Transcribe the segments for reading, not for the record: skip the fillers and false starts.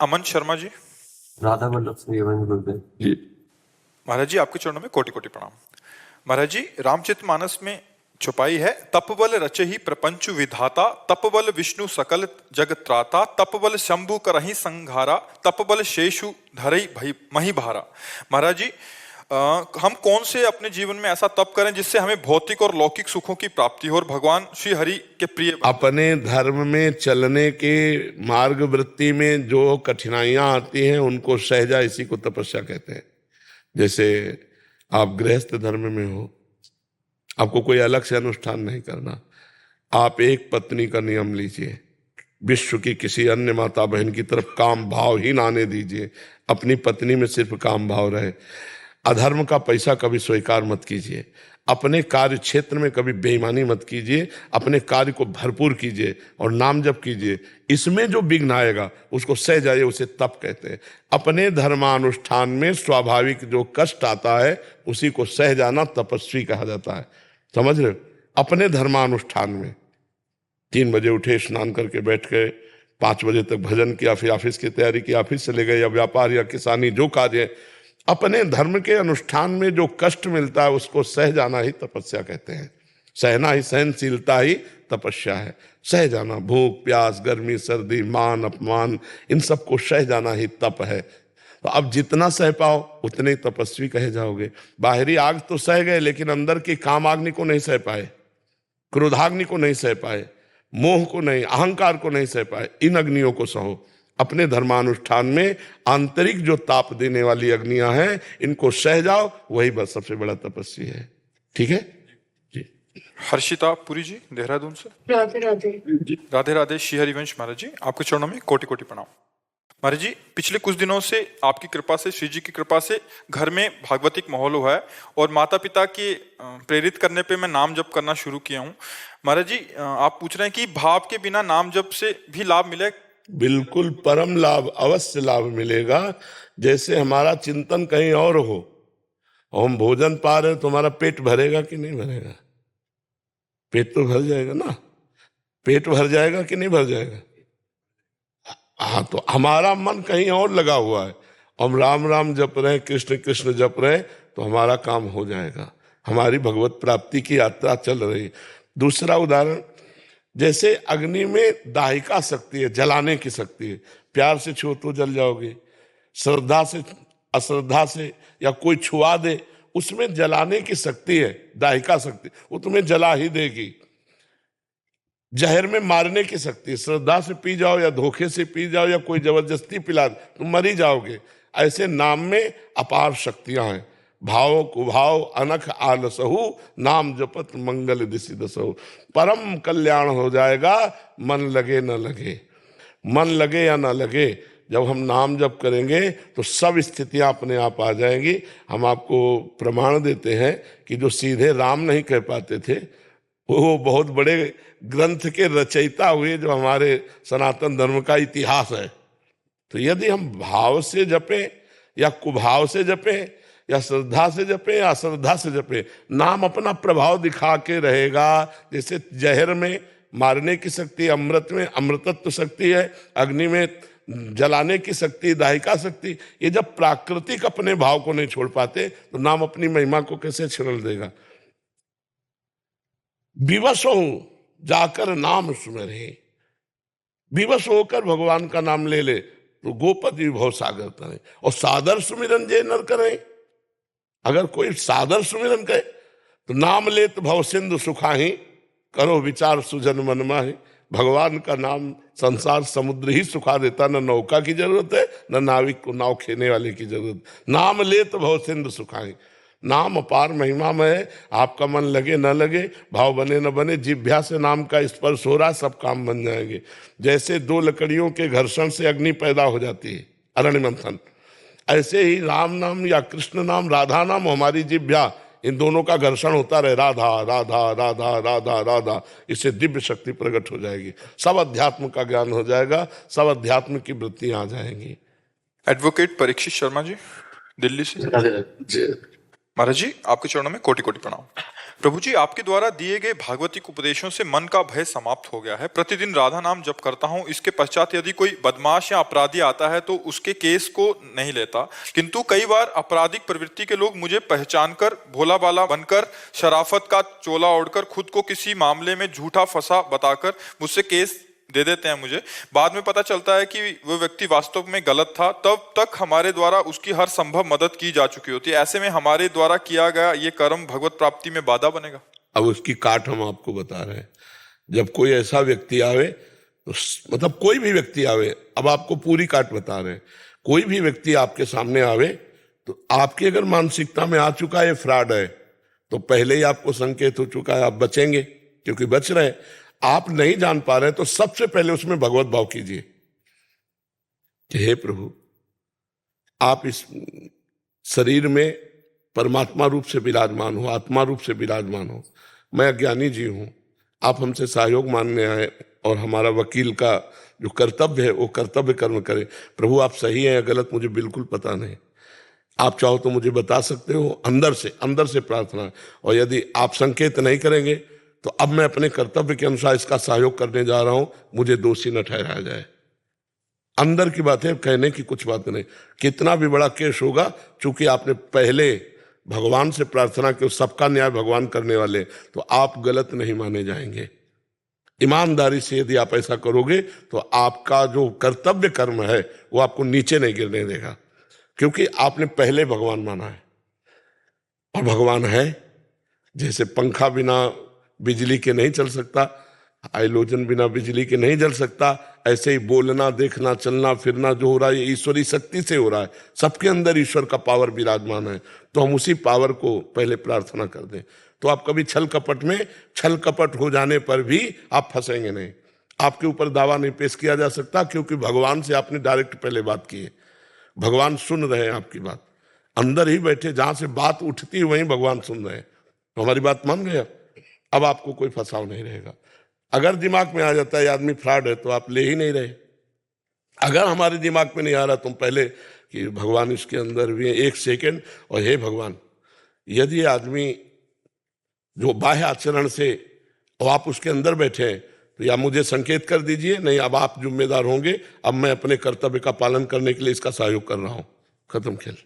अमन शर्मा जी। राधा वल्लभ श्रीवंश गुरुदेव जी। महाराज जी आपके चरणों में कोटि कोटि प्रणाम। महाराज जी रामचरितमानस में छुपाई है, तपबल रचहि प्रपंच विधाता, तपबल विष्णु सकल जग त्राता, तपबल शंभु करहि संघारा, तपबल शेषु धरई भई मही भारा। महाराज जी हम कौन से अपने जीवन में ऐसा तप करें जिससे हमें भौतिक और लौकिक सुखों की प्राप्ति हो और भगवान श्री हरि के प्रिय अपने धर्म में चलने के मार्ग वृत्ति में जो कठिनाइयां आती हैं उनको सहजा, इसी को तपस्या कहते हैं। जैसे आप गृहस्थ धर्म में हो, आपको कोई अलग से अनुष्ठान नहीं करना, आप एक पत्नी का नियम लीजिए, विश्व की किसी अन्य माता बहन की तरफ काम भाव ही ना आने दीजिए, अपनी पत्नी में सिर्फ काम भाव रहे। अधर्म का पैसा कभी स्वीकार मत कीजिए, अपने कार्य क्षेत्र में कभी बेईमानी मत कीजिए, अपने कार्य को भरपूर कीजिए और नाम जप कीजिए। इसमें जो विघ्न आएगा उसको सह जाइए, उसे तप कहते हैं। अपने धर्मानुष्ठान में स्वाभाविक जो कष्ट आता है उसी को सह जाना तपस्वी कहा जाता है। समझ रहे हो? अपने धर्मानुष्ठान में 3 बजे उठे, स्नान करके बैठ गए, 5 बजे तक भजन किया, फिर ऑफिस की तैयारी की, ऑफिस चले गए, या व्यापार या किसानी जो कार्य है, अपने धर्म के अनुष्ठान में जो कष्ट मिलता है उसको सह जाना ही तपस्या कहते हैं। सहना ही, सहनशीलता ही तपस्या है। सह जाना, भूख प्यास गर्मी सर्दी मान अपमान, इन सबको सह जाना ही तप है। तो अब जितना सह पाओ उतने तपस्वी कहे जाओगे। बाहरी आग तो सह गए लेकिन अंदर की कामाग्नि को नहीं सह पाए, क्रोधाग्नि को नहीं सह पाए, मोह को नहीं, अहंकार को नहीं सह पाए। इन अग्नियों को सहो। अपने धर्मानुष्ठान में आंतरिक जो ताप देने वाली अग्नियां हैं इनको सह जाओ, वही बस सबसे बड़ा तपस्वी है। ठीक है जी। हर्षिता पुरी जी देहरादून से। राधे राधे। राधे राधे। श्री हरिवंश महाराज जी आपके चरणों में कोटि कोटि प्रणाम। महाराज जी पिछले कुछ दिनों से आपकी कृपा से, श्री जी की कृपा से घर में भागवतिक माहौल हुआ है और माता पिता के प्रेरित करने पे मैं नाम जप करना शुरू किया हूँ। महाराज जी आप पूछ रहे हैं कि भाव के बिना नाम जप से भी लाभ मिले? बिल्कुल परम लाभ, अवश्य लाभ मिलेगा। जैसे हमारा चिंतन कहीं और हो, हम भोजन पा रहे तो हमारा पेट भरेगा कि नहीं भरेगा? पेट तो भर जाएगा ना। पेट भर जाएगा कि नहीं भर जाएगा? हाँ, तो हमारा मन कहीं और लगा हुआ है, हम राम राम जप रहे, कृष्ण कृष्ण जप रहे, तो हमारा काम हो जाएगा। हमारी भगवत प्राप्ति की यात्रा चल रही है। दूसरा उदाहरण, जैसे अग्नि में दाहिका शक्ति है, जलाने की शक्ति है। प्यार से छुओ तो जल जाओगे, श्रद्धा से, अश्रद्धा से, या कोई छुआ दे, उसमें जलाने की शक्ति है, दाहिका शक्ति, वो तुम्हें जला ही देगी। जहर में मारने की शक्ति, श्रद्धा से पी जाओ या धोखे से पी जाओ या कोई जबरदस्ती पिला दे, तुम मर ही जाओगे। ऐसे नाम में अपार शक्तियां हैं। भाव कुभाव अनख आलसहु, नाम जपत मंगल दिशि दसहु। परम कल्याण हो जाएगा, मन लगे न लगे। मन लगे या ना लगे, जब हम नाम जप करेंगे तो सब स्थितियां अपने आप आ जाएंगी। हम आपको प्रमाण देते हैं कि जो सीधे राम नहीं कह पाते थे, वो बहुत बड़े ग्रंथ के रचयिता हुए, जो हमारे सनातन धर्म का इतिहास है। तो यदि हम भाव से जपें या कुभाव से जपें या श्रद्धा से जपें या अश्रद्धा से जपें, नाम अपना प्रभाव दिखा के रहेगा। जैसे जहर में मारने की शक्ति, अमृत में अमृतत्व शक्ति है, अग्नि में जलाने की शक्ति, दाहिका शक्ति। ये जब प्राकृतिक अपने भाव को नहीं छोड़ पाते तो नाम अपनी महिमा को कैसे छिड़ल देगा? विवश हो जाकर नाम सुमरे, विवश होकर भगवान का नाम ले ले तो गोपति भव सागर तरे। और सादर सुमिरन जे नर करें, अगर कोई सादर सुमिरन करे तो नाम ले तो भव सिंधु सुखाही, करो विचार सुजन मन माही। भगवान का नाम संसार समुद्र ही सुखा देता, न नौका की जरूरत है न नाविक को नाव खेने वाले की जरूरत। नाम ले तो भव सिंधु सुखाही। नाम अपार महिमा में है। आपका मन लगे न लगे, भाव बने न बने, जिह्वा से नाम का स्पर्श हो रहा, सब काम बन जाएंगे। जैसे 2 लकड़ियों के घर्षण से अग्नि पैदा हो जाती है, अरण्य मंथन, ऐसे ही राम नाम या कृष्ण नाम, राधा नाम, हमारी जिह्वा, इन दोनों का घर्षण होता रहे, राधा राधा राधा राधा राधा, इससे दिव्य शक्ति प्रकट हो जाएगी। सब अध्यात्म का ज्ञान हो जाएगा, सब अध्यात्म की वृत्ति आ जाएंगी। एडवोकेट परीक्षित शर्मा जी दिल्ली से। राधे राधे। महाराज जी आपके चरणों में कोटि कोटि प्रणाम। प्रभु जी, आपके द्वारा दिए गए भागवतिक उपदेशों से मन का भय समाप्त हो गया है। प्रतिदिन राधा नाम जप करता हूँ। इसके पश्चात यदि कोई बदमाश या अपराधी आता है तो उसके केस को नहीं लेता, किंतु कई बार आपराधिक प्रवृत्ति के लोग मुझे पहचानकर भोला बाला बनकर शराफत का चोला ओढ़कर खुद को किसी मामले में झूठा फंसा बताकर मुझसे केस दे देते हैं। मुझे बाद में पता चलता है कि वो व्यक्ति वास्तव में गलत था। तब तक हमारे द्वारा उसकी हर संभव मदद की जा चुकी होती है। ऐसे में हमारे द्वारा किया गया ये कर्म भगवत प्राप्ति में बाधा बनेगा? अब उसकी काट हम आपको बता रहे हैं। जब कोई ऐसा व्यक्ति आवे तो मतलब कोई भी व्यक्ति आवे, अब आपको पूरी काट बता रहे हैं। कोई भी व्यक्ति आपके सामने आवे तो आपकी अगर मानसिकता में आ चुका है फ्रॉड है, तो पहले ही आपको संकेत हो चुका है, आप बचेंगे, क्योंकि बच रहे हैं। आप नहीं जान पा रहे तो सबसे पहले उसमें भगवत भाव कीजिए कि हे प्रभु, आप इस शरीर में परमात्मा रूप से विराजमान हो, आत्मा रूप से विराजमान हो। मैं अज्ञानी जी हूं, आप हमसे सहयोग मांगने आए और हमारा वकील का जो कर्तव्य है वो कर्तव्य कर्म करे। प्रभु, आप सही हैं या गलत मुझे बिल्कुल पता नहीं, आप चाहो तो मुझे बता सकते हो। अंदर से प्रार्थना है। और यदि आप संकेत नहीं करेंगे तो अब मैं अपने कर्तव्य के अनुसार इसका सहयोग करने जा रहा हूं, मुझे दोषी न ठहराया जाए। अंदर की बात है, कहने की कुछ बात नहीं। कितना भी बड़ा केस होगा, चूंकि आपने पहले भगवान से प्रार्थना की, सबका न्याय भगवान करने वाले, तो आप गलत नहीं माने जाएंगे। ईमानदारी से यदि आप ऐसा करोगे तो आपका जो कर्तव्य कर्म है वो आपको नीचे नहीं गिरने देगा, क्योंकि आपने पहले भगवान माना है। और भगवान है। जैसे पंखा बिना बिजली के नहीं चल सकता, हाइड्रोजन बिना बिजली के नहीं जल सकता, ऐसे ही बोलना, देखना, चलना फिरना जो हो रहा है ये ईश्वरी शक्ति से हो रहा है। सबके अंदर ईश्वर का पावर विराजमान है, तो हम उसी पावर को पहले प्रार्थना कर दें। तो आप कभी छल कपट हो जाने पर भी आप फंसेंगे नहीं। आपके ऊपर दावा नहीं पेश किया जा सकता, क्योंकि भगवान से आपने डायरेक्ट पहले बात की है। भगवान सुन रहे हैं आपकी बात, अंदर ही बैठे, जहां से बात उठती है वहीं भगवान सुन रहे हैं। तो हमारी बात मान गया, अब आपको कोई फंसाव नहीं रहेगा। अगर दिमाग में आ जाता है आदमी फ्रॉड है, तो आप ले ही नहीं रहे। अगर हमारे दिमाग में नहीं आ रहा तुम पहले कि भगवान इसके अंदर भी है, एक सेकंड, और हे भगवान, यदि आदमी जो बाह्य आचरण से और आप उसके अंदर बैठे हैं तो या मुझे संकेत कर दीजिए, नहीं अब आप जिम्मेदार होंगे, अब मैं अपने कर्तव्य का पालन करने के लिए इसका सहयोग कर रहा हूं। खत्म खेल।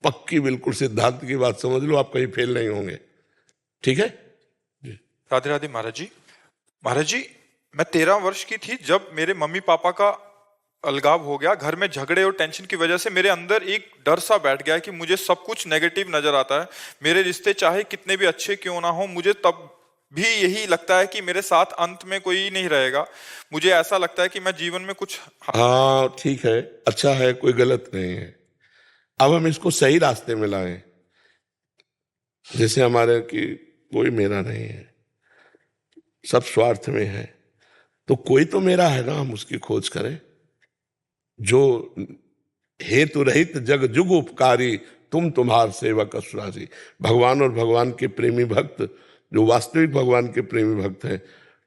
पक्की बिल्कुल सिद्धांत की बात समझ लो, आप कहीं फेल नहीं होंगे। ठीक है? राधे राधे महाराज जी। महाराज जी, मैं 13 वर्ष की थी जब मेरे मम्मी पापा का अलगाव हो गया। घर में झगड़े और टेंशन की वजह से मेरे अंदर एक डर सा बैठ गया कि मुझे सब कुछ नेगेटिव नजर आता है। मेरे रिश्ते चाहे कितने भी अच्छे क्यों ना हो, मुझे तब भी यही लगता है कि मेरे साथ अंत में कोई नहीं रहेगा। मुझे ऐसा लगता है कि मैं जीवन में कुछ। हाँ ठीक है, अच्छा है, कोई गलत नहीं है। अब हम इसको सही रास्ते में लाएं। जैसे हमारे कि कोई मेरा नहीं है, सब स्वार्थ में है, तो कोई तो मेरा है ना, हम उसकी खोज करें। जो हेतु रहित जग जुग उपकारी, तुम तुम्हार सेवक असुरारी। भगवान और भगवान के प्रेमी भक्त, जो वास्तविक भगवान के प्रेमी भक्त हैं,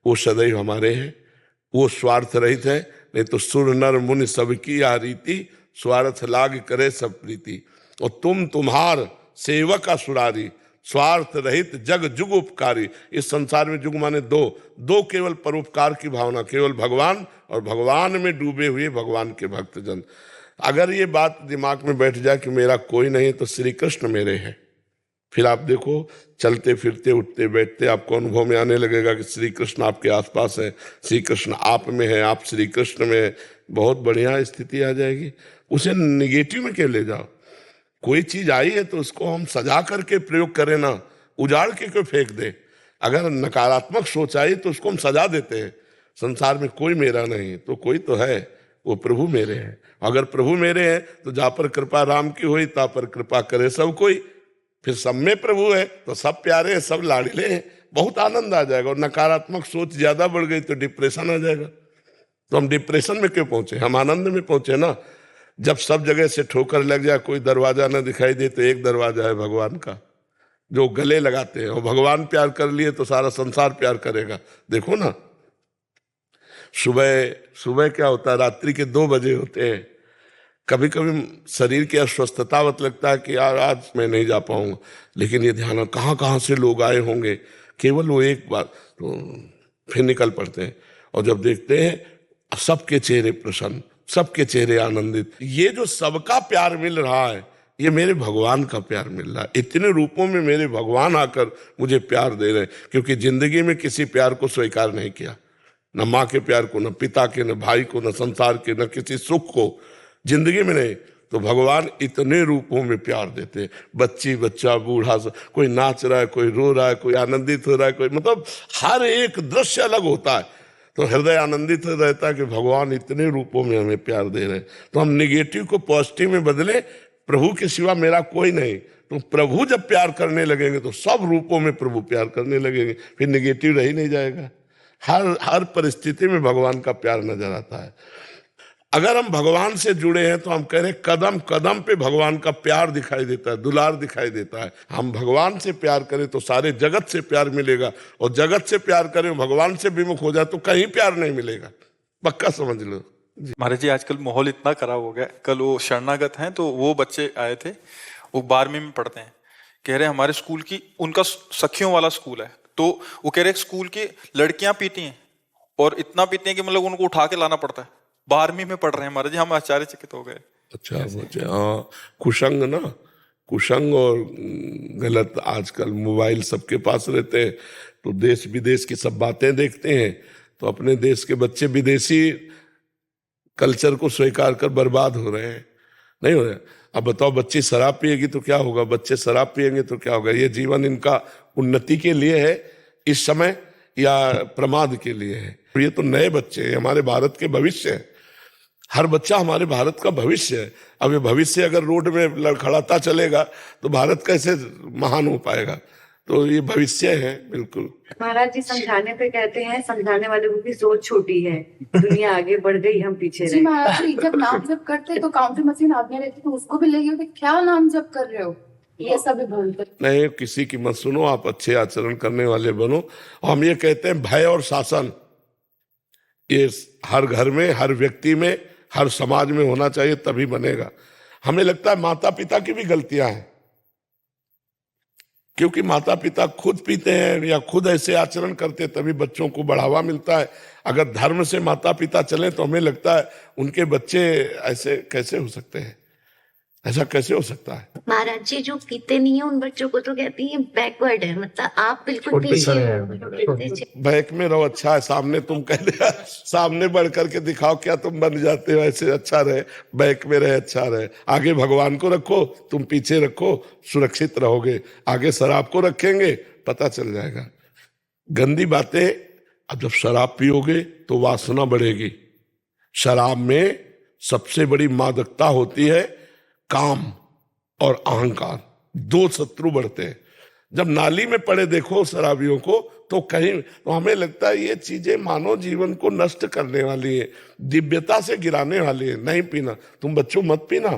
वो सदैव हमारे हैं। वो स्वार्थ रहित है। नहीं तो सुर नर मुनि सबकी आ रीति, स्वार्थ लाग करे सब प्रीति। और तुम तुम्हार सेवक असुरारी, स्वार्थ रहित जग जुग उपकारी। इस संसार में जुग माने दो केवल परोपकार की भावना, केवल भगवान और भगवान में डूबे हुए भगवान के भक्तजन। अगर ये बात दिमाग में बैठ जाए कि मेरा कोई नहीं तो श्री कृष्ण मेरे हैं, फिर आप देखो चलते फिरते उठते बैठते आपको अनुभव में आने लगेगा कि श्री कृष्ण आपके आसपास है, श्री कृष्ण आप में है, आप श्री कृष्ण में है। बहुत बढ़िया स्थिति आ जाएगी। उसे निगेटिव में क्यों ले जाओ? कोई चीज आई है तो उसको हम सजा करके प्रयोग करें ना, उजाड़ के क्यों फेंक दे। अगर नकारात्मक सोच आई तो उसको हम सजा देते हैं। संसार में कोई मेरा नहीं, तो कोई तो है, वो प्रभु मेरे हैं। अगर प्रभु मेरे हैं तो जा पर कृपा राम की हुई, ता पर कृपा करे सब कोई। फिर सब में प्रभु है तो सब प्यारे हैं, सब लाडले हैं, बहुत आनंद आ जाएगा। और नकारात्मक सोच ज्यादा बढ़ गई तो डिप्रेशन आ जाएगा। तो हम डिप्रेशन में क्यों पहुंचे? हम आनंद में पहुंचे ना। जब सब जगह से ठोकर लग जाए, कोई दरवाजा ना दिखाई दे, तो एक दरवाजा है भगवान का, जो गले लगाते हैं। और भगवान प्यार कर लिए तो सारा संसार प्यार करेगा। देखो ना, सुबह क्या होता है, रात्रि के 2 बजे होते हैं कभी कभी शरीर की अस्वस्थतावत लगता है कि यार आज मैं नहीं जा पाऊंगा, लेकिन ये ध्यान कहाँ कहाँ से लोग आए होंगे, केवल वो एक बार तो फिर निकल पड़ते हैं। और जब देखते हैं सबके चेहरे प्रसन्न, सबके चेहरे आनंदित, ये जो सबका प्यार मिल रहा है ये मेरे भगवान का प्यार मिल रहा है। इतने रूपों में मेरे भगवान आकर मुझे प्यार दे रहे हैं, क्योंकि जिंदगी में किसी प्यार को स्वीकार नहीं किया, न माँ के प्यार को, न पिता के, न भाई को, न संसार के, न किसी सुख को, जिंदगी में नहीं। तो भगवान इतने रूपों में प्यार देते हैं, बच्ची बच्चा बूढ़ा, कोई नाच रहा है, कोई रो रहा है, कोई आनंदित हो रहा है, कोई मतलब हर एक दृश्य अलग होता है। तो हृदय आनंदित रहता है कि भगवान इतने रूपों में हमें प्यार दे रहे हैं। तो हम निगेटिव को पॉजिटिव में बदले, प्रभु के सिवा मेरा कोई नहीं। तो प्रभु जब प्यार करने लगेंगे तो सब रूपों में प्रभु प्यार करने लगेंगे, फिर निगेटिव रह ही नहीं जाएगा। हर परिस्थिति में भगवान का प्यार नजर आता है। अगर हम भगवान से जुड़े हैं तो हम कह रहे हैं कदम कदम पे भगवान का प्यार दिखाई देता है, दुलार दिखाई देता है। हम भगवान से प्यार करें तो सारे जगत से प्यार मिलेगा, और जगत से प्यार करें भगवान से विमुख हो जाए तो कहीं प्यार नहीं मिलेगा, पक्का समझ लो। महाराज जी आजकल माहौल इतना खराब हो गया, कल वो शरणागत हैं तो वो बच्चे आए थे, वो 12वीं में पढ़ते हैं, कह रहे हैं हमारे स्कूल की, उनका सखियों वाला स्कूल है, तो वो कह रहे हैं स्कूल की लड़कियां पीती हैं और इतना पीती हैं कि मतलब उनको उठा के लाना पड़ता है। 12वीं में पढ़ रहे हैं महाराज जी, हम आश्चर्यचकित हो गए। अच्छा बच्चे, हाँ, कुसंग ना, कुसंग और गलत आजकल मोबाइल सबके पास रहते हैं, तो देश विदेश की सब बातें देखते हैं। तो अपने देश के बच्चे विदेशी कल्चर को स्वीकार कर बर्बाद हो रहे हैं, नहीं हो रहे। अब बताओ, बच्ची शराब पिएगी तो क्या होगा, बच्चे शराब पिएंगे तो क्या होगा? ये जीवन इनका उन्नति के लिए है इस समय या प्रमाद के लिए है? ये तो नए बच्चे हैं, हमारे भारत के भविष्य है। हर बच्चा हमारे भारत का भविष्य है। अब ये भविष्य अगर रोड में लड़खड़ाता चलेगा तो भारत कैसे महान हो पाएगा? तो ये भविष्य है बिल्कुल। महाराज जी समझाने पे कहते हैं समझाने वाले की सोच छोटी है, दुनिया आगे बढ़ गई, हम पीछे जी रहे। महाराज जी, जब नाम जप करते तो काउंटर मशीन आगे रहती तो उसको भी लेके क्या नाम जप कर रहे हो, ये सब बोलते नहीं, किसी की मत सुनो, आप अच्छे आचरण करने वाले बनो। हम ये कहते हैं भय और शासन ये हर घर में, हर व्यक्ति में, हर समाज में होना चाहिए, तभी बनेगा। हमें लगता है माता पिता की भी गलतियां हैं, क्योंकि माता पिता खुद पीते हैं या खुद ऐसे आचरण करते हैं, तभी बच्चों को बढ़ावा मिलता है। अगर धर्म से माता पिता चले तो हमें लगता है उनके बच्चे ऐसे कैसे हो सकते हैं, ऐसा कैसे हो सकता है? महाराज जी जो पीते नहीं है उन बच्चों को तो कहती है बैकवर्ड है, मतलब आप बिल्कुल पीछे हो। बैक में रहो, अच्छा है। सामने तुम कह रहे, सामने बढ़ करके दिखाओ क्या तुम बन जाते हो, ऐसे अच्छा रहे, बैक में रहे अच्छा रहे। आगे भगवान को रखो, तुम पीछे रखो, सुरक्षित रहोगे। आगे शराब को रखेंगे, पता चल जाएगा। गंदी बातें, अब जब शराब पियोगे तो वासना बढ़ेगी। शराब में सबसे बड़ी मादकता होती है काम और अहंकार, दो शत्रु बढ़ते हैं। जब नाली में पड़े देखो शराबियों को तो कहीं, तो हमें लगता है ये चीजें मानव जीवन को नष्ट करने वाली है, दिव्यता से गिराने वाली है। नहीं पीना, तुम बच्चों मत पीना,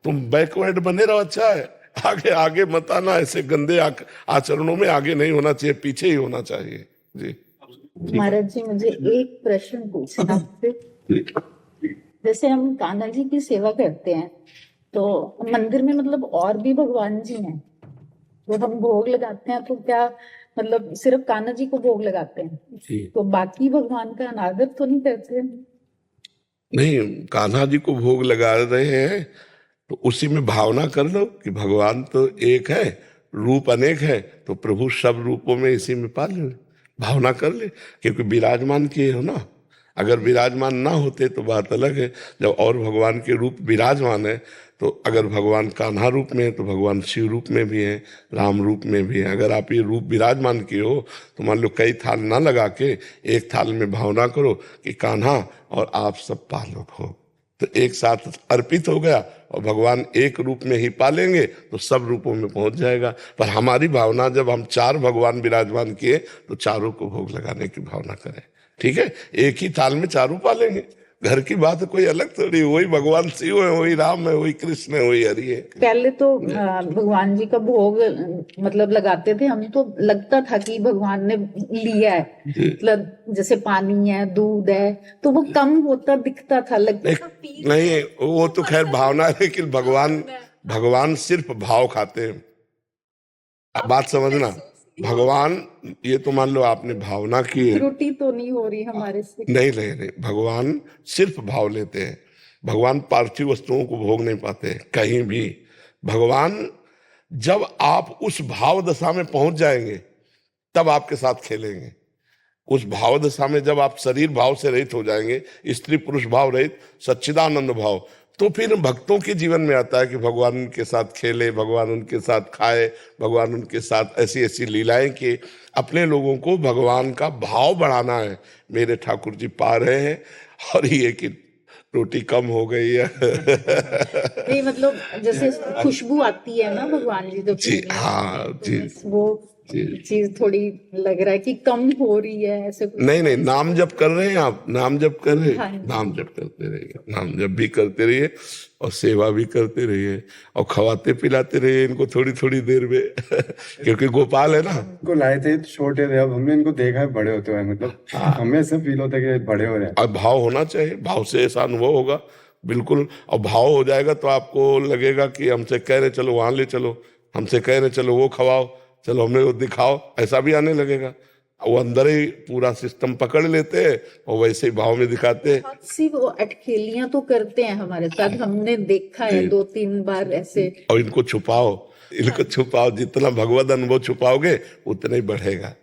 तुम बैकवर्ड बने रहो, अच्छा है। आगे आगे मत आना, ऐसे गंदे आचरणों में आगे नहीं होना चाहिए, पीछे ही होना चाहिए। जी महाराज जी, मुझे एक प्रश्न पूछना आपसे। जैसे हम कान्हा जी की सेवा करते हैं तो मंदिर में मतलब और भी भगवान जी हैं, जब हम भोग लगाते हैं तो क्या मतलब सिर्फ कान्हा जी को भोग लगाते हैं, तो बाकी भगवान का अनादर तो नहीं करते? नहीं, कान्हा जी को भोग लगा रहे हैं तो उसी में भावना कर लो कि भगवान तो एक है, रूप अनेक है, तो प्रभु सब रूपों में इसी में पा ले, भावना कर ले, क्योंकि विराजमान किए हो ना। अगर विराजमान ना होते तो बात अलग है। जब और भगवान के रूप विराजमान है, तो अगर भगवान कान्हा रूप में है तो भगवान शिव रूप में भी है, राम रूप में भी है। अगर आप ये रूप विराजमान किए हो तो मान लो कई थाल ना लगा के एक थाल में भावना करो कि कान्हा और आप सब पालक हो, तो एक साथ अर्पित हो गया और भगवान एक रूप में ही पालेंगे तो सब रूपों में पहुंच जाएगा। पर हमारी भावना, जब हम चार भगवान विराजमान किए तो चारों को भोग लगाने की भावना करें, ठीक है? एक ही थाल में चारों पालेंगे, घर की बात कोई अलग थोड़ी, वही भगवान शिव है, वही राम है, वही कृष्ण है, वही हरि है। पहले तो भगवान जी का भोग मतलब लगाते थे हम, तो लगता था कि भगवान ने लिया है, मतलब जैसे पानी है, दूध है, तो वो कम होता दिखता था, लगता था पी नहीं, वो तो खैर भावना है, लेकिन भगवान सिर्फ भाव खाते हैं। अब बात समझना, भगवान, ये तो मान लो आपने भावना की है, त्रुटि तो नहीं हो रही हमारे से? नहीं नहीं नहीं, भगवान सिर्फ भाव लेते हैं। भगवान पार्थिव वस्तुओं को भोग नहीं पाते कहीं भी। भगवान, जब आप उस भाव दशा में पहुंच जाएंगे तब आपके साथ खेलेंगे। उस भाव दशा में जब आप शरीर भाव से रहित हो जाएंगे, स्त्री पुरुष भाव रहित, सच्चिदानंद भाव, तो फिर भक्तों के जीवन में आता है कि भगवान उनके साथ खेले, भगवान उनके साथ खाए, भगवान उनके साथ ऐसी ऐसी लीलाएं कि अपने लोगों को भगवान का भाव बढ़ाना है। मेरे ठाकुर जी पा रहे हैं, और ये कि रोटी कम हो गई है। नहीं मतलब जैसे खुशबू आती है ना भगवान जी जब जी पीने में, हाँ तो जी वो चीज थोड़ी लग रहा है कि कम हो रही है, ऐसे कुछ। नहीं नहीं, नाम जप कर रहे हैं आप, नाम जप कर रहे हाँ हैं, जी। नाम जप करते रहिए, नाम जप भी करते रहिए और सेवा भी करते रहिए, और खवाते पिलाते रहिए इनको थोड़ी थोड़ी देर में। क्योंकि गोपाल है ना। इनको लाए थे तो छोटे थे, अब हमने इनको देखा है बड़े होते हुए, मतलब हमें ऐसा फील होता है कि बड़े हो रहे हैं। और भाव होना चाहिए, भाव से ऐसा अनुभव होगा बिल्कुल। और भाव हो जाएगा तो आपको लगेगा कि हमसे कह रहे चलो वहां ले चलो, हमसे कह रहे चलो वो खवाओ, चलो हमें वो दिखाओ, ऐसा भी आने लगेगा। वो अंदर ही पूरा सिस्टम पकड़ लेते हैं और वैसे ही भाव में दिखाते हैं। बहुत सी वो अटखेलियां तो करते हैं हमारे साथ, हमने देखा है 2-3 बार ऐसे। और इनको छुपाओ, जितना भगवत अनुभव छुपाओगे उतना ही बढ़ेगा।